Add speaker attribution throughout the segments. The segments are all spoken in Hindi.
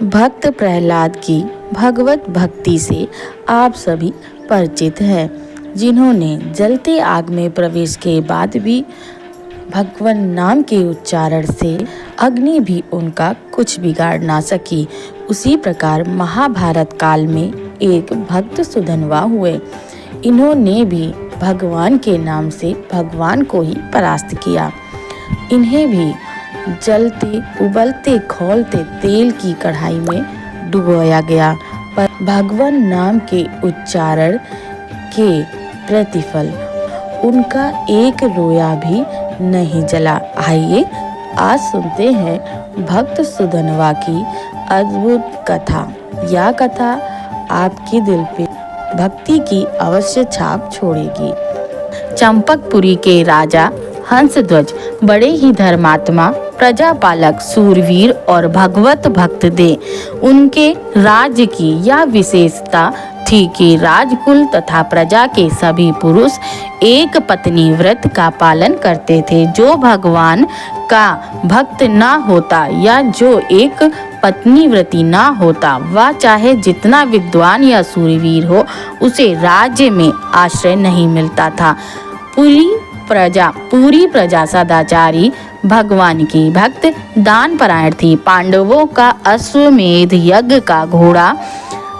Speaker 1: भक्त प्रहलाद की भगवत भक्ति से आप सभी परिचित हैं, जिन्होंने जलते आग में प्रवेश के बाद भी भगवान नाम के उच्चारण से अग्नि भी उनका कुछ बिगाड़ ना सकी। उसी प्रकार महाभारत काल में एक भक्त सुधन्वा हुए। इन्होंने भी भगवान के नाम से भगवान को ही परास्त किया। इन्हें भी जलते उबलते खौलते तेल की कढ़ाई में डुबोया गया, पर भगवान नाम के उच्चारण के प्रतिफल उनका एक रोया भी नहीं जला। आइए आज सुनते हैं भक्त सुधन्वा की अद्भुत कथा। यह कथा आपके दिल पे भक्ति की अवश्य छाप छोड़ेगी। चंपकपुरी के राजा हंसध्वज बड़े ही धर्मात्मा, प्रजापालक, सूरवीर और भगवत भक्त थे। उनके राज्य की यह विशेषता थी कि राजकुल तथा प्रजा के सभी पुरुष एक पत्नी व्रत का पालन करते थे। जो भगवान का भक्त ना होता या जो एक पत्नी व्रती ना होता, वह चाहे जितना विद्वान या सूरवीर हो, उसे राज्य में आश्रय नहीं मिलता था। पूरी प्रजा सदाचारी, भगवान की भक्त, दान परायण थी। पांडवों का अश्वमेध यज्ञ का घोड़ा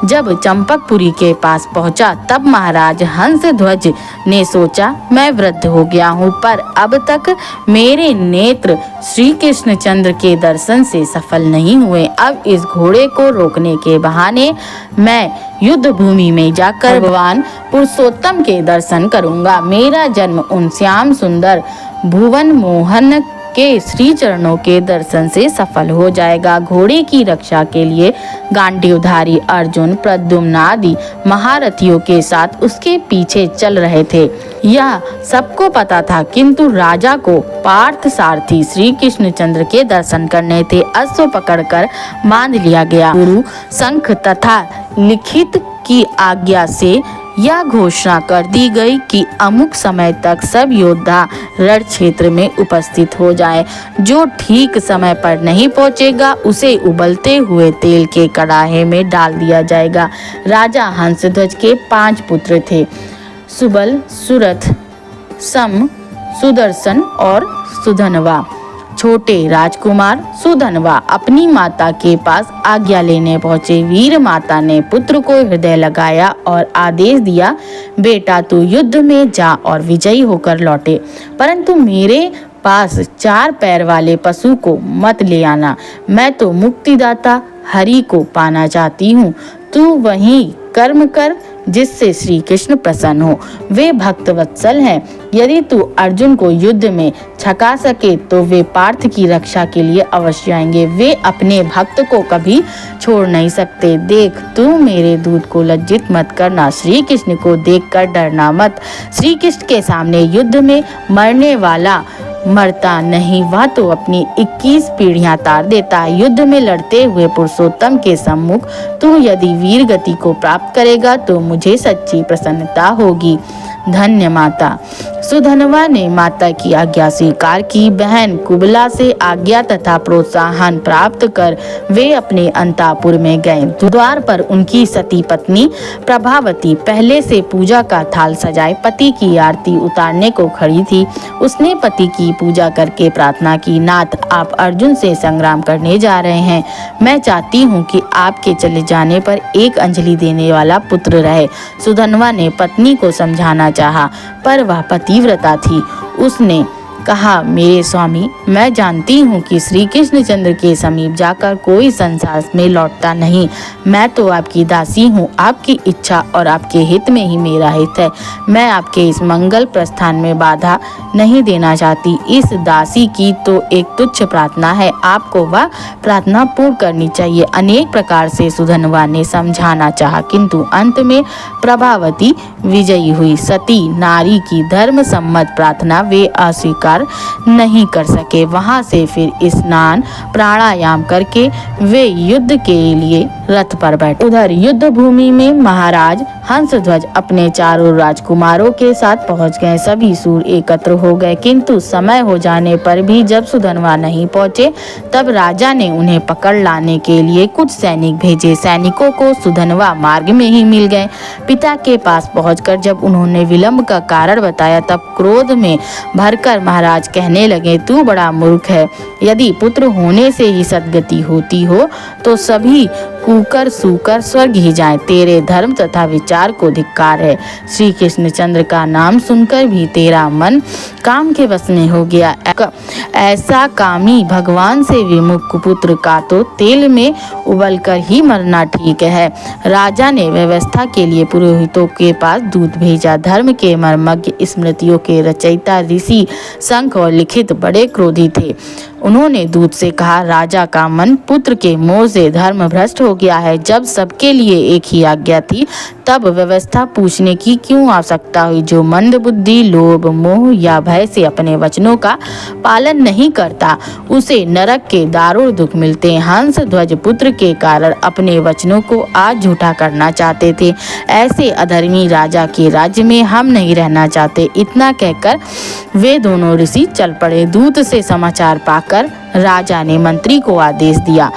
Speaker 1: जब चंपकपुरी के पास पहुंचा, तब महाराज हंसध्वज ने सोचा, मैं वृद्ध हो गया हूँ, पर अब तक मेरे नेत्र श्री कृष्णचंद्र के दर्शन से सफल नहीं हुए। अब इस घोड़े को रोकने के बहाने मैं युद्ध भूमि में जाकर भगवान पुरुषोत्तम के दर्शन करूंगा। मेरा जन्म उन श्याम सुंदर भुवन मोहन के श्री चरणों के दर्शन से सफल हो जाएगा। घोड़े की रक्षा के लिए गांडीवधारी अर्जुन, प्रद्युम्न आदि महारथियों के साथ उसके पीछे चल रहे थे। यह सबको पता था, किंतु राजा को पार्थ सारथी श्री कृष्णचंद्र के दर्शन करने थे। अश्व पकड़कर बांध लिया गया। गुरु शंख तथा लिखित की आज्ञा से यह घोषणा कर दी गई कि अमुक समय तक सब योद्धा रण क्षेत्र में उपस्थित हो जाएं। जो ठीक समय पर नहीं पहुंचेगा, उसे उबलते हुए तेल के कड़ाहे में डाल दिया जाएगा। राजा हंसध्वज के 5 पुत्र थे, सुबल, सुरथ, सम, सुदर्शन और सुधन्वा। छोटे राजकुमार सुधन्वा अपनी माता के पास आज्ञा लेने पहुंचे। वीर माता ने पुत्र को हृदय लगाया और आदेश दिया, बेटा तू युद्ध में जा और विजयी होकर लौटे, परंतु मेरे पास 4 पैर वाले पशु को मत ले आना। मैं तो मुक्तिदाता हरि को पाना चाहती हूँ। तू वही कर्म कर जिससे श्री कृष्ण प्रसन्न हो। वे भक्त वत्सल हैं। यदि तू अर्जुन को युद्ध में छका सके तो वे पार्थ की रक्षा के लिए अवश्य आएंगे। वे अपने भक्त को कभी छोड़ नहीं सकते। देख, तू मेरे दूत को लज्जित मत करना। श्री कृष्ण को देखकर डरना मत। श्री कृष्ण के सामने युद्ध में मरने वाला मरता नहीं, वह तो अपनी 21 पीढ़ियां तार देता है। युद्ध में लड़ते हुए पुरुषोत्तम के सम्मुख तू यदि वीर गति को प्राप्त करेगा तो मुझे सच्ची प्रसन्नता होगी। धन्य माता। सुधन्वा ने माता की आज्ञा स्वीकार की। बहन कुबला से आज्ञा तथा प्रोत्साहन प्राप्त कर वे अपने अंतापुर में गए। द्वार पर उनकी सती पत्नी प्रभावती पहले से पूजा का थाल सजाए पति की आरती उतारने को खड़ी थी। उसने पति की पूजा करके प्रार्थना की, नाथ, आप अर्जुन से संग्राम करने जा रहे हैं। मैं चाहती हूँ कि आपके चले जाने पर एक अंजलि देने वाला पुत्र रहे। सुधन्वा ने पत्नी को समझाना चाहा, पर वह पतिव्रता थी। उसने कहा, मेरे स्वामी, मैं जानती हूँ कि श्री कृष्णचंद्र के समीप जाकर कोई संसार में लौटता नहीं। मैं तो आपकी दासी हूँ। आपकी इच्छा और आपके हित में ही मेरा हित है। मैं आपके इस मंगल प्रस्थान में बाधा नहीं देना चाहती। इस दासी की तो एक तुच्छ प्रार्थना है, आपको वह प्रार्थना पूर्ण करनी चाहिए। अनेक प्रकार से सुधन्वा ने समझाना चाहा, किंतु अंत में प्रभावती विजयी हुई। सती नारी की धर्म सम्मत प्रार्थना वे अस्वीकार पार नहीं कर सके। वहां से फिर स्नान प्राणायाम करके वे युद्ध के लिए रथ पर बैठे। उधर युद्ध भूमि में महाराज हंसध्वज अपने चारों राजकुमारों के साथ पहुंच गए। सभी सूर एकत्र हो गए, किंतु समय हो जाने पर भी जब सुधनवा नहीं पहुंचे तब राजा ने उन्हें पकड़ लाने के लिए कुछ सैनिक भेजे। सैनिकों को सुधनवा मार्ग में ही मिल गए। पिता के पास पहुंचकर जब उन्होंने विलंब का कारण बताया तब क्रोध में भरकर महाराज कहने लगे, तू बड़ा मूर्ख है। यदि पुत्र होने से ही सद्गति होती हो तो सभी कूकर सूकर स्वर्ग ही जाएं। तेरे धर्म तथा विचार को धिक्कार है। श्री कृष्णचंद्र का नाम सुनकर भी तेरा मन काम के वश में हो गया। ऐसा कामी भगवान से विमुख पुत्र का तो तेल में उबलकर ही मरना ठीक है। राजा ने व्यवस्था के लिए पुरोहितों के पास दूत भेजा। धर्म के मर्मज्ञ, स्मृतियों के रचयिता ऋषि शंख और लिखित बड़े क्रोधी थे। उन्होंने दूत से कहा, राजा का मन पुत्र के मोह से धर्म भ्रष्ट हो गया है। जब सबके लिए एक ही आज्ञा थी तब व्यवस्था पूछने की क्यों आवश्यकता हुई। जो मंद बुद्धि, लोभ, मोह या भय से अपने वचनों का पालन नहीं करता उसे नरक के दारुण दुख मिलते हैं। हंस ध्वज पुत्र के कारण अपने वचनों को आज झूठा करना चाहते थे। ऐसे अधर्मी राजा के राज्य में हम नहीं रहना चाहते। इतना कहकर वे दोनों ऋषि चल पड़े। दूत से समाचार पाकर राजा ने मंत्री को आदेश दिया,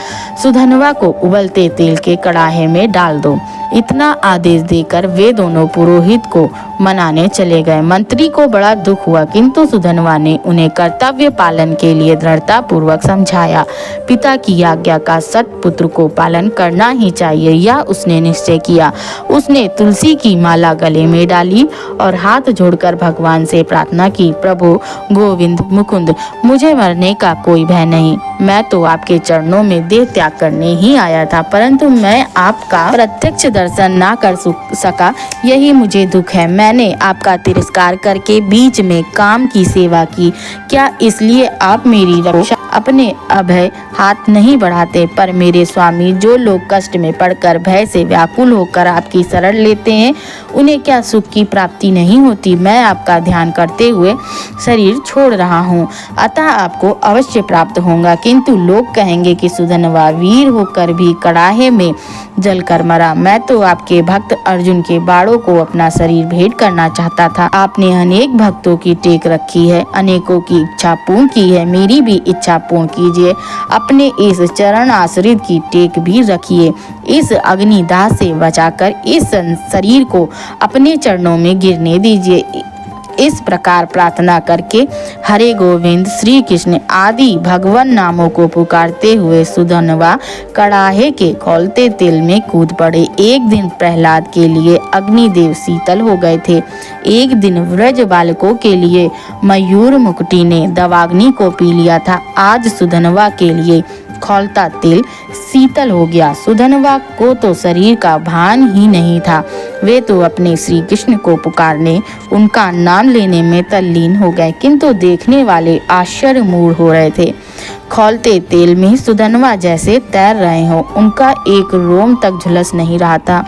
Speaker 1: सुधनवा को उबलते तेल के कड़ाहे में डाल दो। इतना आदेश देकर वे दोनों पुरोहित को मनाने चले गए। मंत्री को बड़ा दुख हुआ, किंतु सुधनवा ने उन्हें कर्तव्य पालन के लिए दृढ़ता पूर्वक समझाया। पिता की आज्ञा का सत्पुत्र को पालन करना ही चाहिए, यह उसने निश्चय किया। उसने तुलसी की माला गले में डाली और हाथ जोड़कर भगवान से प्रार्थना की, प्रभु गोविंद मुकुंद, मुझे मरने का कोई भय नहीं। मैं तो आपके चरणों में देह त्याग करने ही आया था, परंतु मैं आपका प्रत्यक्ष दर्शन ना कर सका, यही मुझे दुख है। मैंने आपका तिरस्कार करके बीच में काम की सेवा की, क्या इसलिए आप मेरी रक्षा अपने अभय हाथ नहीं बढ़ाते? पर मेरे स्वामी, जो लोग कष्ट में पड़कर भय से व्याकुल होकर आपकी शरण लेते हैं उन्हें क्या सुख की प्राप्ति नहीं होती? मैं आपका ध्यान करते हुए शरीर छोड़ रहा हूँ, अतः आपको अवश्य प्राप्त होगा। किंतु लोग कहेंगे कि सुधनवा वीर होकर भी कड़ाहे में जलकर मरा। मैं तो आपके भक्त अर्जुन के बाणों को अपना शरीर भेंट करना चाहता था। आपने अनेक भक्तों की टेक रखी है, अनेकों की इच्छा पूर्ण की है, मेरी भी इच्छा पूर्ण कीजिए। अपने इस चरण आश्रित की टेक भी रखिए। इस अग्निदाह से बचाकर इस शरीर को अपने चरणों में गिरने दीजिए। इस प्रकार प्रार्थना करके हरे गोविंद, श्री कृष्ण आदि भगवान नामों को पुकारते हुए सुधनवा कड़ाहे के खौलते तेल में कूद पड़े। एक दिन प्रहलाद के लिए अग्निदेव शीतल हो गए थे। एक दिन व्रज बालकों के लिए मयूर मुकुटी ने दवाग्नि को पी लिया था। आज सुधनवा के लिए खौलता तेल शीतल हो गया। सुधनवा को तो शरीर का भान ही नहीं था। वे तो अपने श्री कृष्ण को पुकारने, उनका नाम लेने में तल्लीन हो गए, किंतु देखने वाले आश्चर्य मूढ़ हो रहे थे। खौलते तेल में सुधनवा जैसे तैर रहे हो, उनका एक रोम तक झुलस नहीं रहा था।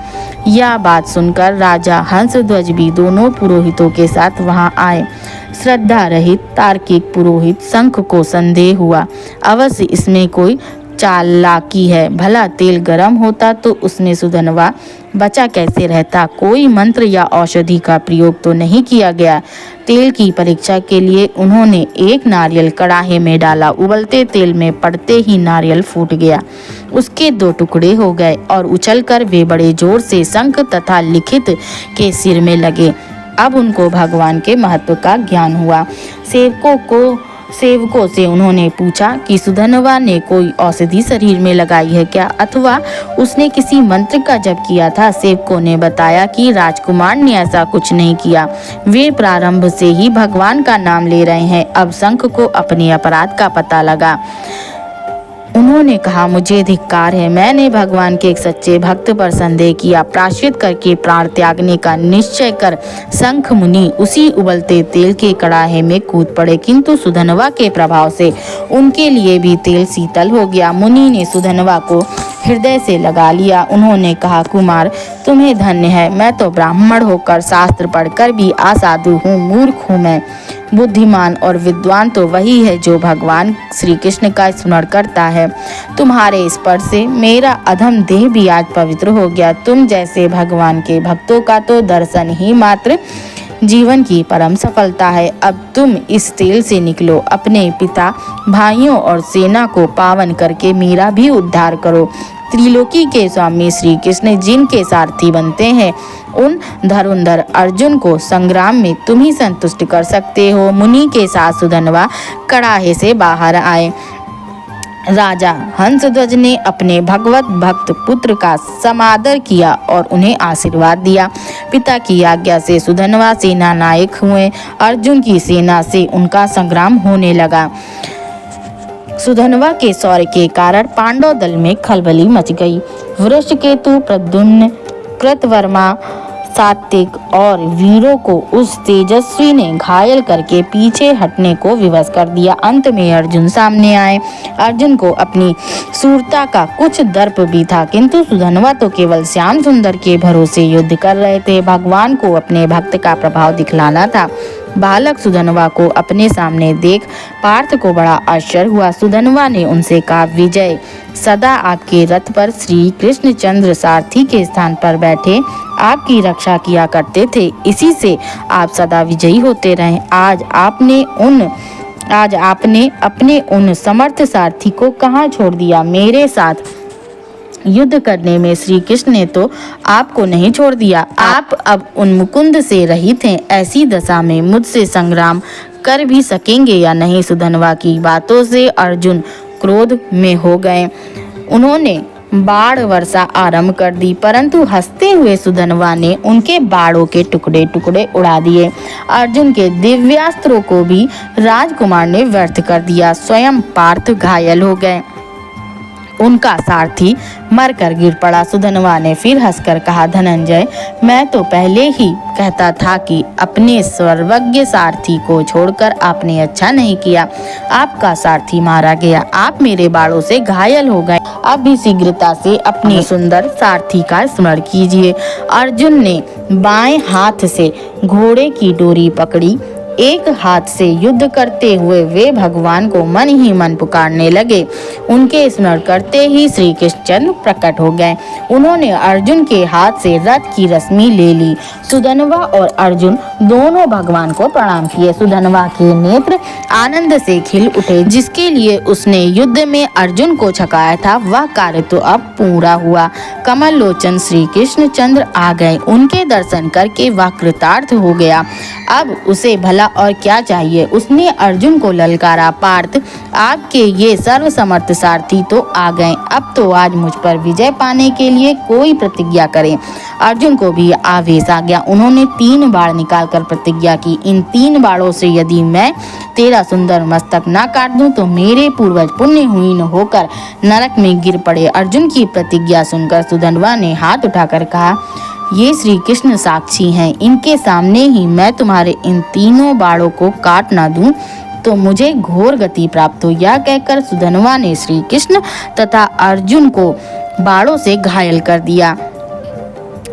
Speaker 1: यह बात सुनकर राजा हंसध्वज भी दोनों पुरोहितों के साथ वहां आए। श्रद्धा रहित तार्किक पुरोहित शंख को संदेह हुआ, अवश्य इसमें कोई चालाकी है। भला तेल गर्म होता तो उसमें सुधनवा बचा कैसे रहता? कोई मंत्र या औषधि का प्रयोग तो नहीं किया गया। तेल की परीक्षा के लिए उन्होंने एक नारियल कड़ाहे में डाला। उबलते तेल में पड़ते ही नारियल फूट गया, उसके 2 टुकड़े हो गए और उछलकर वे बड़े जोर से शंख तथा लिखित के सिर में लगे। अब उनको भगवान के महत्व का ज्ञान हुआ। सेवकों से उन्होंने पूछा कि सुधनवा ने कोई औषधि शरीर में लगाई है क्या, अथवा उसने किसी मंत्र का जप किया था? सेवकों ने बताया कि राजकुमार ने ऐसा कुछ नहीं किया, वे प्रारंभ से ही भगवान का नाम ले रहे हैं। अब शंख को अपने अपराध का पता लगा। उन्होंने कहा, मुझे धिक्कार है, मैंने भगवान के एक सच्चे भक्त पर संदेह किया। प्रायश्चित करके प्राण त्यागने का निश्चय कर शंख मुनि उसी उबलते तेल के कड़ाहे में कूद पड़े, किंतु सुधनवा के प्रभाव से उनके लिए भी तेल शीतल हो गया। मुनि ने सुधनवा को हृदय से लगा लिया। उन्होंने कहा, कुमार तुम्हें धन्य है, मैं तो ब्राह्मण होकर शास्त्र पढ़कर भी असाधु हूँ, मूर्ख हूँ मैं। बुद्धिमान और विद्वान तो वही है जो भगवान श्री कृष्ण का स्मरण करता है। तुम्हारे स्पर्श से मेरा अधम देह भी आज पवित्र हो गया। तुम जैसे भगवान के भक्तों का तो दर्शन ही मात्र जीवन की परम सफलता है। अब तुम इस तेल से निकलो, अपने पिता, भाइयों और सेना को पावन करके मेरा भी उद्धार करो। त्रिलोकी के स्वामी श्री कृष्ण जिनके सारथी बनते हैं, उन धुरंधर अर्जुन को संग्राम में तुम ही संतुष्ट कर सकते हो। मुनि के साथ सुधनवा कड़ाहे से बाहर आए। राजा हंसध्वज ने अपने भगवत भक्त पुत्र का समादर किया और उन्हें आशीर्वाद दिया। पिता की आज्ञा से सुधनवा सेना नायक हुए। अर्जुन की सेना से उनका संग्राम होने लगा। सुधनवा के शौर्य के कारण पांडव दल में खलबली मच गई। वृषकेतु, प्रद्युम्न, कृतवर्मा, सात्विक और वीरों को उस तेजस्वी ने घायल करके पीछे हटने को विवश कर दिया। अंत में अर्जुन सामने आए। अर्जुन को अपनी शूरता का कुछ दर्प भी था, किंतु सुधनवा तो केवल श्याम सुंदर के भरोसे युद्ध कर रहे थे। भगवान को अपने भक्त का प्रभाव दिखलाना था। बालक सुधनवा को अपने सामने देख पार्थ को बड़ा आश्चर्य हुआ। सुधनवा ने उनसे कहा, विजय सदा आपके रथ पर श्री कृष्णचंद्र सारथी के स्थान पर बैठे आपकी रक्षा किया करते थे, इसी से आप सदा विजयी होते रहे। आज आपने अपने उन समर्थ सारथी को कहाँ छोड़ दिया? मेरे साथ युद्ध करने में श्री कृष्ण ने तो आपको नहीं छोड़ दिया। आप अब उन मुकुंद से रहित हैं। ऐसी दशा में मुझसे संग्राम कर भी सकेंगे या नहीं? सुधनवा की बातों से अर्जुन क्रोध में हो गए। उन्होंने बाण वर्षा आरंभ कर दी, परंतु हंसते हुए सुधनवा ने उनके बाणों के टुकड़े टुकड़े उड़ा दिए। अर्जुन के दिव्यास्त्रों को भी राजकुमार ने व्यर्थ कर दिया। स्वयं पार्थ घायल हो गए। उनका सारथी मरकर गिर पड़ा। सुधनवा ने फिर हंसकर कहा, धनंजय, मैं तो पहले ही कहता था कि अपने सर्वज्ञ सारथी को छोड़कर आपने अच्छा नहीं किया। आपका सारथी मारा गया, आप मेरे बाणों से घायल हो गए। अब भी शीघ्रता से अपने सुंदर सारथी का स्मरण कीजिए। अर्जुन ने बाएं हाथ से घोड़े की डोरी पकड़ी। एक हाथ से युद्ध करते हुए वे भगवान को मन ही मन पुकारने लगे। उनके स्मरण करते ही श्री कृष्णचंद्र प्रकट हो गए। उन्होंने अर्जुन के हाथ से रथ की रश्मि ले ली। सुधनवा और अर्जुन दोनों भगवान को प्रणाम किए। सुधनवा के नेत्र आनंद से खिल उठे। जिसके लिए उसने युद्ध में अर्जुन को छकाया था, वह कार्य तो अब पूरा हुआ। कमल लोचन श्री कृष्णचंद्र आ गए। उनके दर्शन करके वह कृतार्थ हो गया। अब उसे भला और क्या चाहिए? उसने अर्जुन को ललकारा, पार्थ, आपके ये सर्वसमर्थ सारथी तो आ गए। अब तो आज मुझ पर विजय पाने के लिए कोई प्रतिज्ञा करें। अर्जुन को भी आवेश आ गया। उन्होंने 3 बाण निकालकर प्रतिज्ञा की, इन 3 बाणों से यदि मैं तेरा सुंदर मस्तक न काट दूं तो मेरे पूर्वज पुण्यहीन होकर नरक में गिर पड़े। अर्जुन की प्रतिज्ञा सुनकर सुधनवा ने हाथ उठाकर कहा, ये श्री कृष्ण साक्षी हैं, इनके सामने ही मैं तुम्हारे इन 3 बाणों को काट ना दूं तो मुझे घोर गति प्राप्त हो। यह कहकर सुधनवा ने श्री कृष्ण तथा अर्जुन को बाणों से घायल कर दिया।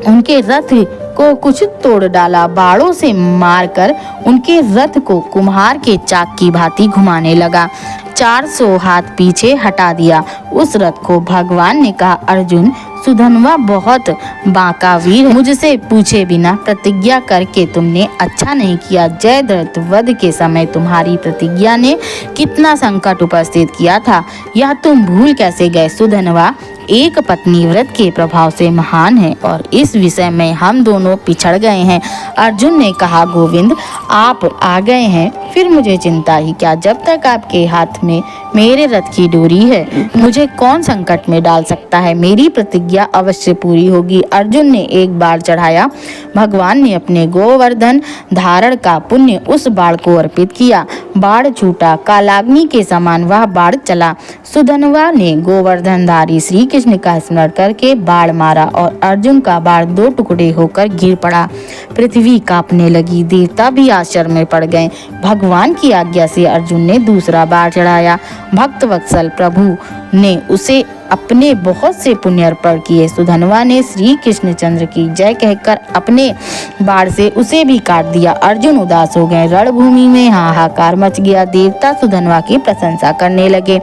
Speaker 1: उनके रथ को कुछ तोड़ डाला। बाणों से मारकर उनके रथ को कुम्हार के चाक की भांति घुमाने लगा। 400 हाथ पीछे हटा दिया। उस रथ को भगवान ने कहा, अर्जुन, सुधनवा बहुत बांका वीर है। मुझसे पूछे बिना प्रतिज्ञा करके तुमने अच्छा नहीं किया। जयद्रथ वध के समय तुम्हारी प्रतिज्ञा ने कितना संकट उपस्थित किया था, यह तुम भूल कैसे गए? सुधनवा एक पत्नी व्रत के प्रभाव से महान है और इस विषय में हम दोनों पिछड़ गए हैं। अर्जुन ने कहा, गोविंद, आप आ गए हैं, फिर मुझे चिंता ही क्या? जब तक आपके हाथ में मेरे रथ की डोरी है, मुझे कौन संकट में डाल सकता है? मेरी प्रतिज्ञा अवश्य पूरी होगी। अर्जुन ने एक बाण चढ़ाया। भगवान ने अपने गोवर्धन धारण का पुण्य उस बाण को अर्पित किया। बाण छूटा, कालाग्नि के समान वह बाण चला। सुधनवा ने गोवर्धनधारी श्री कृष्ण का स्मरण करके बाण मारा और अर्जुन का बाण 2 टुकड़े होकर गिर पड़ा। पृथ्वी कांपने लगी। देवता भी आश्चर्य में पड़ गए। भगवान की आज्ञा से अर्जुन ने दूसरा बाण चढ़ाया। भक्त वत्सल प्रभु ने उसे अपने बहुत से पुण्य अर्पण किए। सुधनवा ने श्री कृष्णचंद्र की जय कहकर अपने बाण से उसे भी काट दिया। अर्जुन उदास हो गए। रणभूमि में हाहाकार मच गया। देवता सुधनवा की प्रशंसा करने लगे।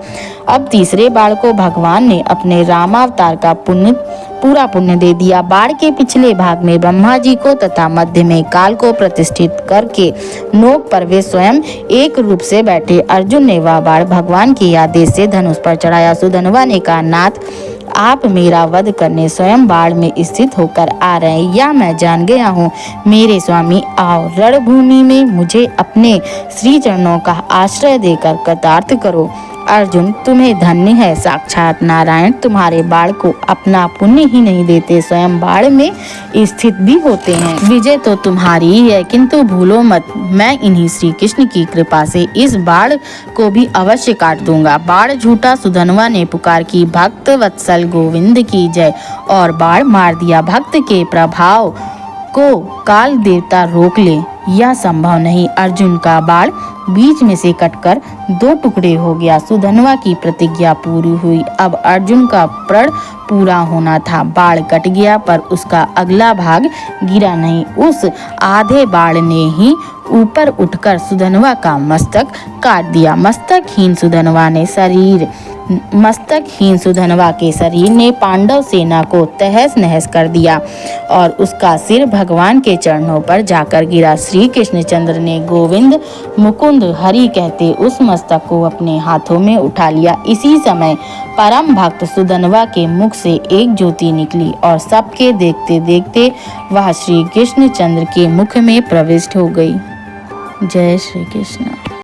Speaker 1: अब तीसरे बाण को भगवान ने अपने रामावतार का पूरा पुण्य दे दिया। बाण के पिछले भाग में ब्रह्मा जी को तथा मध्य में काल को प्रतिष्ठित करके नोक पर वे स्वयं एक रूप से बैठे। अर्जुन ने वह बाण भगवान के आदेश से धनुष पर चढ़ाया। सुधनवा ने कहा, नाथ, आप मेरा वध करने स्वयं बाण में स्थित होकर आ रहे हैं, या मैं जान गया हूँ। मेरे स्वामी, आओ, रणभूमि में मुझे अपने श्री चरणों का आश्रय देकर कृतार्थ करो। अर्जुन, तुम्हें धन्य है। साक्षात नारायण तुम्हारे बाण को अपना पुण्य ही नहीं देते, स्वयं बाण में स्थित भी होते हैं। विजय तो तुम्हारी ही है, किंतु भूलो मत, मैं इन्हीं श्री कृष्ण की कृपा से इस बाण को भी अवश्य काट दूंगा। बाण झूठा। सुधनवा ने पुकार की, भक्त वत्सल गोविंद की जय, और बाण मार दिया। भक्त के प्रभाव को काल देवता रोक ले, यह संभव नहीं। अर्जुन का बाण बीच में से कटकर 2 टुकड़े हो गया। सुधनवा की प्रतिज्ञा पूरी हुई। अब अर्जुन का प्रण पूरा होना था। बाण कट गया, पर उसका अगला भाग गिरा नहीं। उस आधे बाण ने ही ऊपर उठकर सुधनवा का मस्तक काट दिया। मस्तकहीन सुधनवा के शरीर ने पांडव सेना को तहस नहस कर दिया और उसका सिर भगवान के चरणों पर जाकर गिरा। श्री कृष्णचंद्र ने गोविंद, मुकुंद, हरि कहते उस मस्तक को अपने हाथों में उठा लिया। इसी समय परम भक्त सुधनवा के मुख से एक ज्योति निकली और सबके देखते देखते वह श्री कृष्णचंद्र के मुख में प्रविष्ट हो गई। जय श्री कृष्ण।